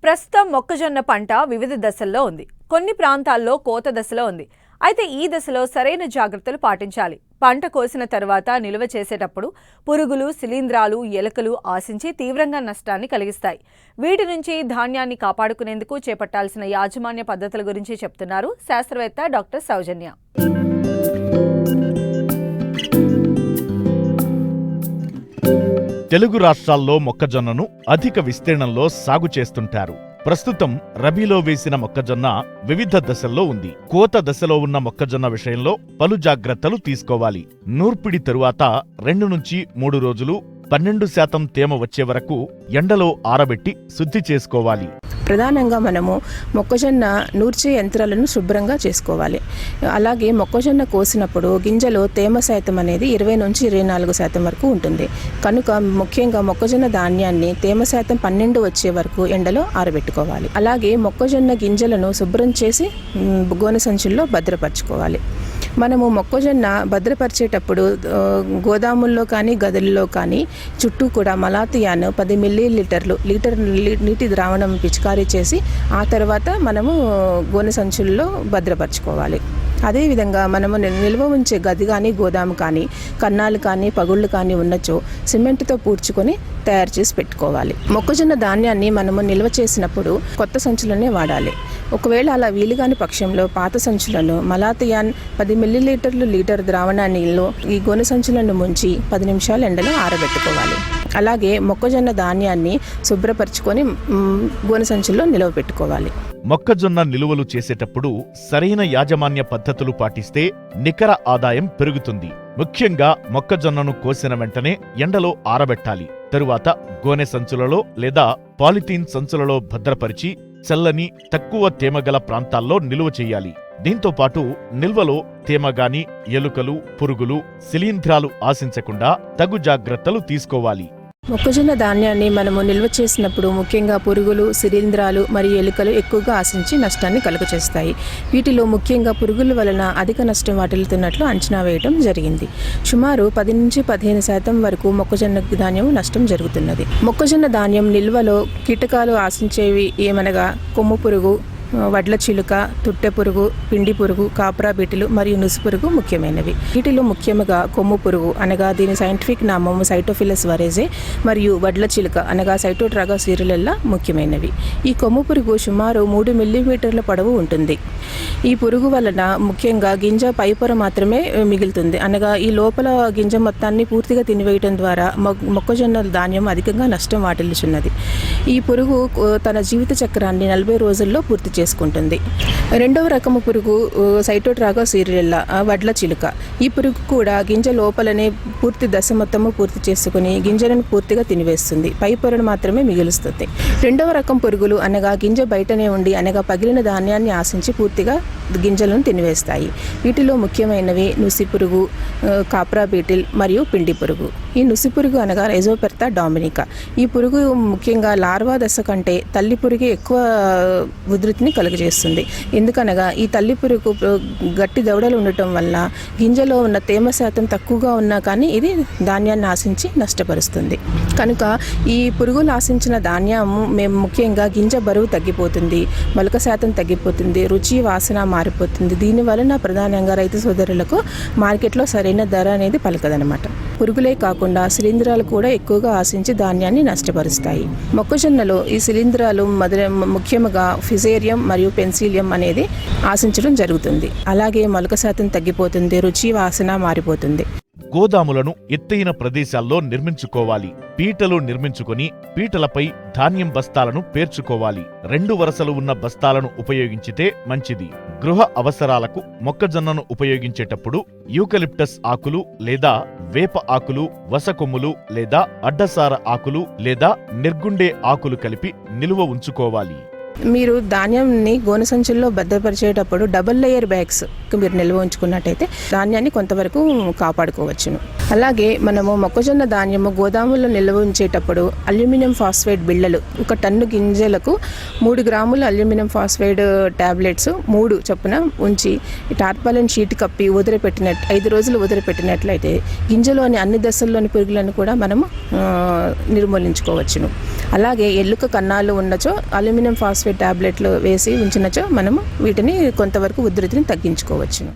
ప్రస్తుతం మొక్కజొన్న పంట వివిధ దశల్లో ఉంది. కొన్ని ప్రాంతాల్లో కోత దశలో ఉంది. అయితే ఈ దశలో సరైన జాగ్రత్తలు పాటించాలి. పంట కోసిన తర్వాత నిల్వ చేసేటప్పుడు పురుగులు, శిలీంధ్రాలు, ఎలుకలు ఆశించి తీవ్రంగా నష్టాన్ని కలిగిస్తాయి. వీటి నుంచి ధాన్యాన్ని కాపాడుకునేందుకు చేపట్టాల్సిన యాజమాన్య పద్ధతుల గురించి చెప్తున్నారు శాస్త్రవేత్త డాక్టర్ సౌజన్య. తెలుగు రాష్ట్రాల్లో మొక్కజొన్నను అధిక విస్తీర్ణంలో సాగు చేస్తుంటారు. ప్రస్తుతం రబీలో వేసిన మొక్కజొన్న వివిధ దశల్లో ఉంది. కోత దశలో ఉన్న మొక్కజొన్న విషయంలో పలు జాగ్రత్తలు తీసుకోవాలి. నూర్పిడి తరువాత 2 నుంచి 3 రోజులు 12% తేమ వచ్చే వరకు ఎండలో ఆరబెట్టి శుద్ధి చేసుకోవాలి. ప్రధానంగా మనము మొక్కజొన్న నూర్చే యంత్రాలను శుభ్రంగా చేసుకోవాలి. అలాగే మొక్కజొన్న కోసినప్పుడు గింజలో తేమ శాతం అనేది 20 నుంచి 24% వరకు ఉంటుంది. కనుక ముఖ్యంగా మొక్కజొన్న ధాన్యాన్ని తేమ శాతం 12 వచ్చే వరకు ఎండలో ఆరబెట్టుకోవాలి. అలాగే మొక్కజొన్న గింజలను శుభ్రం చేసి గోనె సంచుల్లో భద్రపరచుకోవాలి. మనము మొక్కజొన్న భద్రపరిచేటప్పుడు గోదాముల్లో కానీ గదుల్లో కానీ చుట్టూ కూడా మలాతియాను 10 మిల్లీలీటర్లు లీటర్ నీటి ద్రావణం పిచికారీ చేసి ఆ తర్వాత మనము గోనె సంచుల్లో భద్రపరచుకోవాలి. అదేవిధంగా మనము నిల్వ ఉంచే గది కానీ గోదాము కానీ కన్నాలు కానీ పగుళ్ళు కానీ ఉన్నచో సిమెంట్తో పూడ్చుకొని తయారు చేసి పెట్టుకోవాలి. మొక్కజొన్న ధాన్యాన్ని మనము నిల్వ చేసినప్పుడు కొత్త సంచులనే వాడాలి. ఒకవేళ అలా వీలుగాని పక్షంలో పాత సంచులను మలాతియాన్ 10 మిల్లీలీటర్లు లీటర్ ద్రావణాన్ని ఈ గోనె సంచులను ముంచి 10 నిమిషాలు ఎండలో ఆరబెట్టుకోవాలి. అలాగే మొక్కజొన్న ధాన్యాన్ని శుభ్రపరచుకొని గోనె సంచుల్లో నిల్వ పెట్టుకోవాలి. మొక్కజొన్న నిలువలు చేసేటప్పుడు సరైన యాజమాన్య పద్ధతులు పాటిస్తే నికర ఆదాయం పెరుగుతుంది. ముఖ్యంగా మొక్కజొన్నను కోసిన వెంటనే ఎండలో ఆరబెట్టాలి. తరువాత గోనె సంచులలో లేదా పాలిథీన్ సంచులలో భద్రపరిచి చల్లని తక్కువ తేమగల ప్రాంతాల్లో నిలువ చేయాలి. దీంతో పాటు నిల్వలో తేమగాని, ఎలుకలు, పురుగులు, శిలీంధ్రాలు ఆశించకుండా తగు జాగ్రత్తలు తీసుకోవాలి. మొక్కజొన్న ధాన్యాన్ని మనము నిల్వ చేసినప్పుడు ముఖ్యంగా పురుగులు, శిలీంధ్రాలు మరియు ఎలుకలు ఎక్కువగా ఆశించి నష్టాన్ని కలుగచేస్తాయి. వీటిలో ముఖ్యంగా పురుగుల వలన అధిక నష్టం వాటిల్లుతున్నట్లు అంచనా వేయడం జరిగింది. సుమారు 10 నుంచి 15% వరకు మొక్కజొన్న ధాన్యం నష్టం జరుగుతున్నది. మొక్కజొన్న ధాన్యం నిల్వలో కీటకాలు ఆశించేవి ఏమనగా కొమ్ము పురుగు, వడ్ల చిలుక, తుట్టె పురుగు, పిండి పురుగు, కాపరా బీటిలు మరియు నుసి పురుగు ముఖ్యమైనవి. వీటిలో ముఖ్యంగా కొమ్ము పురుగు అనగా దీని సైంటిఫిక్ నామము సైటోఫిలస్ వరేజే మరియు వడ్ల చిలుక అనగా సైటోట్రాగా సిరిలెల్లా ముఖ్యమైనవి. ఈ కొమ్ము పురుగు సుమారు 3 మిల్లీమీటర్ల పొడవు ఉంటుంది. ఈ పురుగు వలన ముఖ్యంగా గింజ పైపొర మాత్రమే మిగులుతుంది. అనగా ఈ లోపల గింజ మొత్తాన్ని పూర్తిగా తినివేయడం ద్వారా మొక్కజొన్న ధాన్యం అధికంగా నష్టం వాటిల్లుచున్నది. ఈ పురుగు తన జీవిత చక్రాన్ని 40 రోజుల్లో పూర్తి చేసుకుంటుంది. రెండవ రకము పురుగు సైటోట్రాగా సిరిలెల్లా వడ్ల చిలుక. ఈ పురుగు కూడా గింజ లోపలనే పూర్తి దశ మొత్తము పూర్తి చేసుకుని గింజలను పూర్తిగా తినివేస్తుంది. పై పొరను మాత్రమే మిగులుస్తుంది. రెండవ రకం పురుగులు అనగా గింజ బయటనే ఉండి అనగా పగిలిన ధాన్యాన్ని ఆశించి పూర్తిగా గింజలను తినివేస్తాయి. వీటిలో ముఖ్యమైనవి నుసి పురుగు, కాప్రా బీటిల్ మరియు పిండి పురుగు. ఈ నుసి పురుగు అనగా ఎజోపెర్తా డామినికా. ఈ పురుగు ముఖ్యంగా లార్వా దశ కంటే తల్లి పురుగే ఎక్కువ ఉధృతిని కలుగజేస్తుంది. ఎందుకనగా ఈ తల్లి పురుగు గట్టి దవడలు ఉండటం వల్ల గింజలో ఉన్న తేమ శాతం తక్కువగా ఉన్నా కానీ ఇది ధాన్యాన్ని ఆశించి నష్టపరుస్తుంది. కనుక ఈ పురుగులు ఆశించిన ధాన్యము మేము ముఖ్యంగా గింజ బరువు తగ్గిపోతుంది, మొలక శాతం తగ్గిపోతుంది, రుచి వాసన మారిపోతుంది. దీని వలన ప్రధానంగా రైతు సోదరులకు మార్కెట్లో సరైన ధర అనేది పలకదనమాట. పురుగులే కాకుండా శిలీంధ్రాలు కూడా ఎక్కువగా ఆశించి ధాన్యాన్ని నష్టపరుస్తాయి. మొక్కజొన్నలో ఈ శిలీంధ్రాలు ముఖ్యంగా ఫిజేరియం మరియు పెన్సిలియం అనేది ఆశించడం జరుగుతుంది. అలాగే మొలక శాతం తగ్గిపోతుంది, రుచి వాసన మారిపోతుంది. గోదాములను ఎత్తైన ప్రదేశాల్లో నిర్మించుకోవాలి. పీటలు నిర్మించుకొని పీటలపై ధాన్యం బస్తాలను పేర్చుకోవాలి. 2 వరుసలు ఉన్న బస్తాలను ఉపయోగించితే మంచిది. గృహ అవసరాలకు మొక్కజొన్నను ఉపయోగించేటప్పుడు యూకలిప్టస్ ఆకులు లేదా వేప ఆకులు, వసకొమ్ములు లేదా అడ్డసార ఆకులు లేదా నిర్గుండే ఆకులు కలిపి నిలువ ఉంచుకోవాలి. మీరు ధాన్యాన్ని గోనె సంచుల్లో భద్రపరిచేటప్పుడు డబుల్ లేయర్ బ్యాగ్స్ మీరు నిల్వ ఉంచుకున్నట్టయితే ధాన్యాన్ని కొంతవరకు కాపాడుకోవచ్చును. అలాగే మనము మొక్కజొన్న ధాన్యము గోదాముల్లో నిల్వ ఉంచేటప్పుడు అల్యూమినియం ఫాస్ఫేట్ బిళ్ళలు 1 టన్ను గింజలకు 3 గ్రాముల అల్యూమినియం ఫాస్ఫేట్ టాబ్లెట్స్ 3 చొప్పున ఉంచి టార్పాలిన్ షీట్ కప్పి 5 రోజులు వదిలిపెట్టినట్లయితే గింజలోని అన్ని దశల్లోని పురుగులను కూడా మనము నిర్మూలించుకోవచ్చును. అలాగే ఎల్లుక కన్నాలు ఉన్నచో అల్యూమినియం ఫాస్ఫేట్ టాబ్లెట్లు వేసి ఉంచినచో మనము వీటిని కొంతవరకు ఉధృతిని తగ్గించుకోవచ్చును.